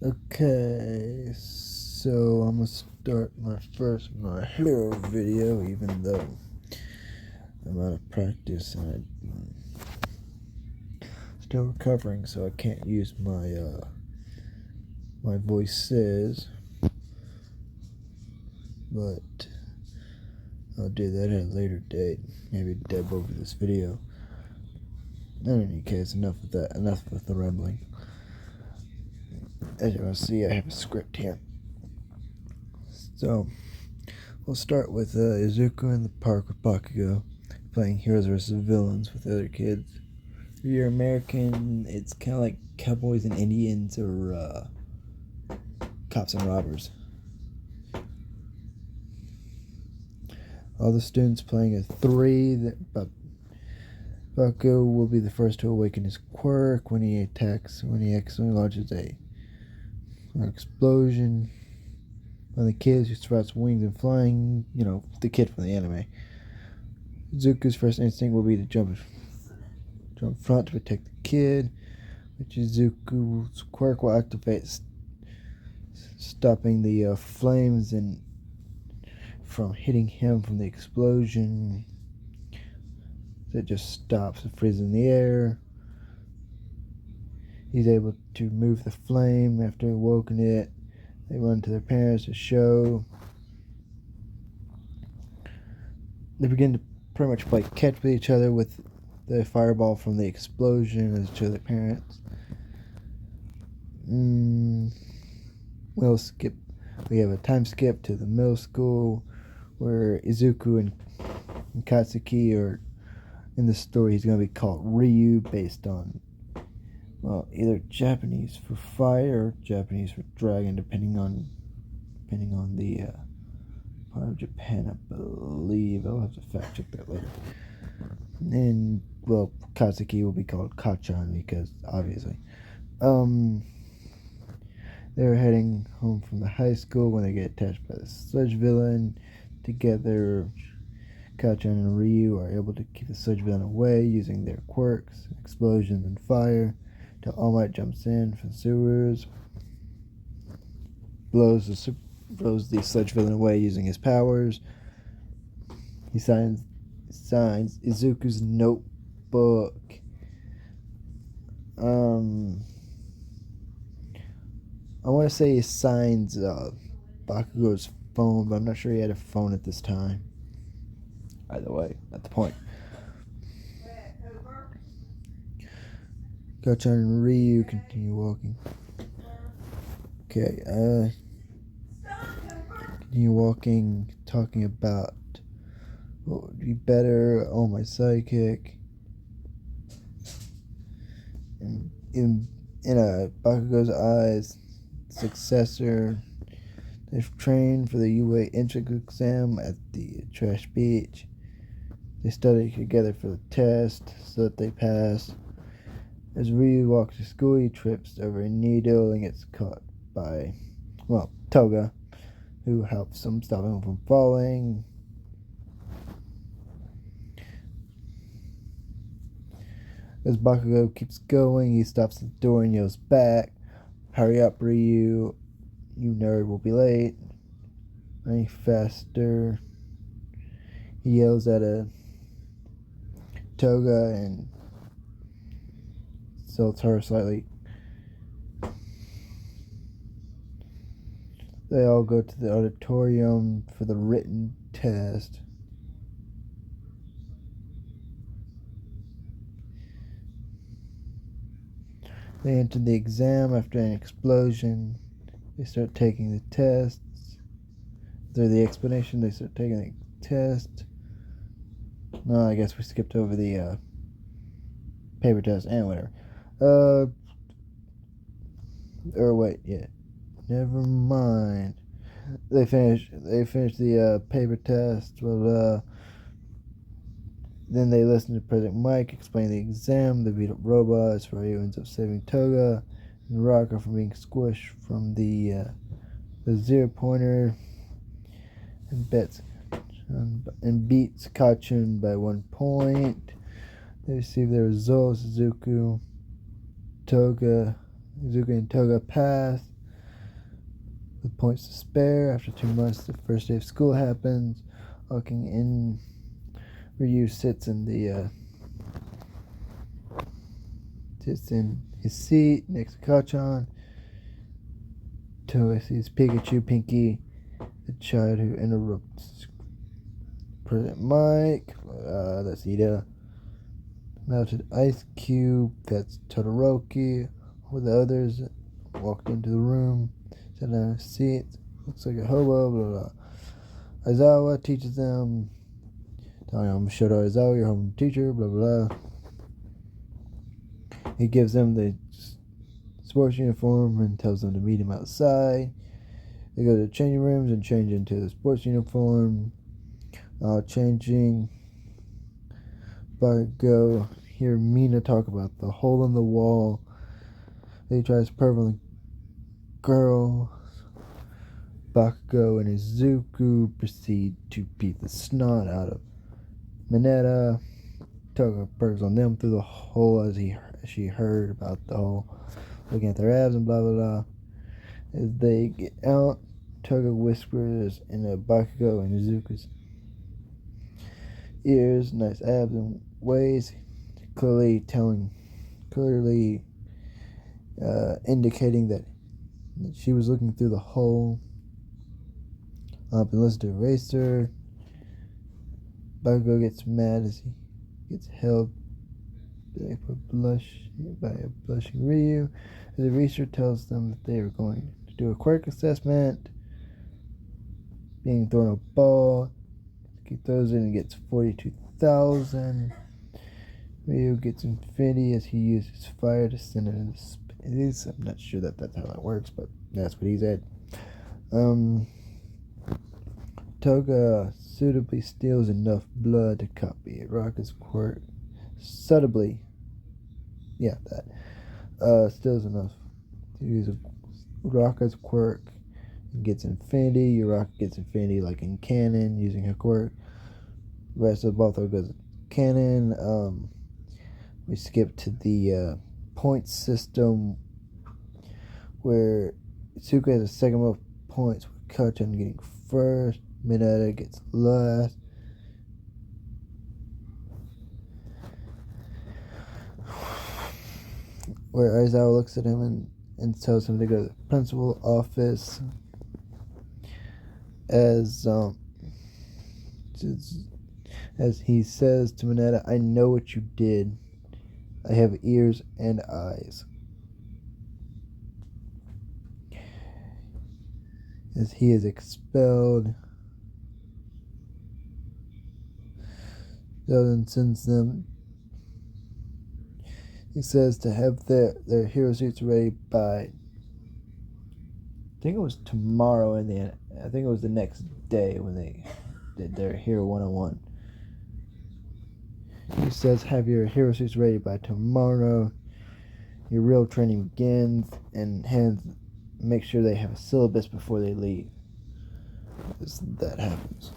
Okay, so I'm gonna start my hero video, even though I'm out of practice and I'm still recovering, so I can't use my voices, but I'll do that at a later date. Maybe dub over this video. In any case, enough of that. Enough with the rambling. As you can see, I have a script here. So we'll start with Izuku in the park with Bakugo, playing heroes versus villains with other kids. If you're American, it's kind of like cowboys and Indians or cops and robbers. All the students playing a 3. Bakugo will be the first to awaken his quirk when he accidentally launches an explosion. One of the kids who sprouts wings and flying, the kid from the anime. Izuku's first instinct will be to jump front to protect the kid, which Izuku's quirk will activate, stopping the flames and from hitting him from the explosion. It just stops and freezes in the air. He's able to move the flame after awoken it. They run to their parents to show. They begin to pretty much play catch with each other with the fireball from the explosion as to their parents. We have a time skip to the middle school where Izuku and Katsuki are in the story. He's going to be called Ryu, based on either Japanese for fire or Japanese for dragon, depending on the part of Japan, I believe. I'll have to fact check that later. And Katsuki will be called Kachan because obviously. They're heading home from the high school when they get attached by the sludge villain. Together, Kachan and Ryu are able to keep the sludge villain away using their quirks, explosions, and fire. Till All Might jumps in from sewers, blows the sludge villain away using his powers. He signs Izuku's notebook. I want to say he signs Bakugo's phone, but I'm not sure he had a phone at this time. Either way, not the point. Kachan and Ryu continue walking. Okay, continue walking, talking about what would be better. Oh, my sidekick. In Bakugo's eyes, successor. They've trained for the UA entrance exam at the trash beach. They study together for the test so that they pass. As Ryu walks to school, he trips over a needle and gets caught by, Toga, who helps him stop him from falling. As Bakugo keeps going, he stops at the door and yells back, "Hurry up, Ryu. You nerd will be late." Any faster. He yells at a Toga and insults her slightly. They all go to the auditorium for the written test. They enter the exam after an explosion. They start taking the tests. After the explanation, they start taking the test. No, I guess we skipped over the paper test and whatever. Never mind. They finish the paper test. Then they listen to President Mike explain the exam. They beat up robots. Ryu ends up saving Toga and Rocker from being squished from the 0-pointer, and beats Kachan by 1 point. They receive their results. Izuku and Toga pass. With points to spare, after 2 months, the first day of school happens. Walking in, Ryu sits in his seat next to Kachan. Toga sees Pikachu, Pinky, the child who interrupts President Mike. That's Ida. Melted ice cube. That's Todoroki. With the others, walked into the room, sat down in his seat. Looks like a hobo. Blah blah. Aizawa teaches them. Telling them, Shoto Aizawa, your home teacher. Blah blah. He gives them the sports uniform and tells them to meet him outside. They go to the changing rooms and change into the sports uniform. Changing. Bakugo hear Mina talk about the hole in the wall. He tries to perv on the girl. Bakugo and Izuku proceed to beat the snot out of Mineta. Toga pervs on them through the hole as she heard about the hole, looking at their abs and blah blah blah. As they get out, Toga whispers in Bakugo and Izuku's ears, nice abs and waist, clearly indicating that she was looking through the hole. Up and listen to Eraser. Bakugo gets mad as he gets held by a blushing Ryu. As Eraser tells them that they are going to do a quirk assessment. Being thrown a ball. He throws it and gets 42,000. Ryu gets infinity as he uses fire to send it into space. I'm not sure that's how that works, but that's what he said. Toga suitably steals enough blood to copy Rocket's quirk. Steals enough to use Rocket's quirk and gets infinity. Uraka gets infinity like in canon using her quirk. The rest of Balto goes canon. We skip to the point system where Izuku has the second most points with Kachan getting first. Mineta gets last. Where Aizawa looks at him and tells him to go to the principal's office. As he says to Mineta, I know what you did. I have ears and eyes. As he is expelled, Zelda sends them. He says to have their hero suits ready by, I think it was tomorrow, and I think it was the next day when they did their Hero 101. He says, have your hero suits ready by tomorrow. Your real training begins, and make sure they have a syllabus before they leave. That happens.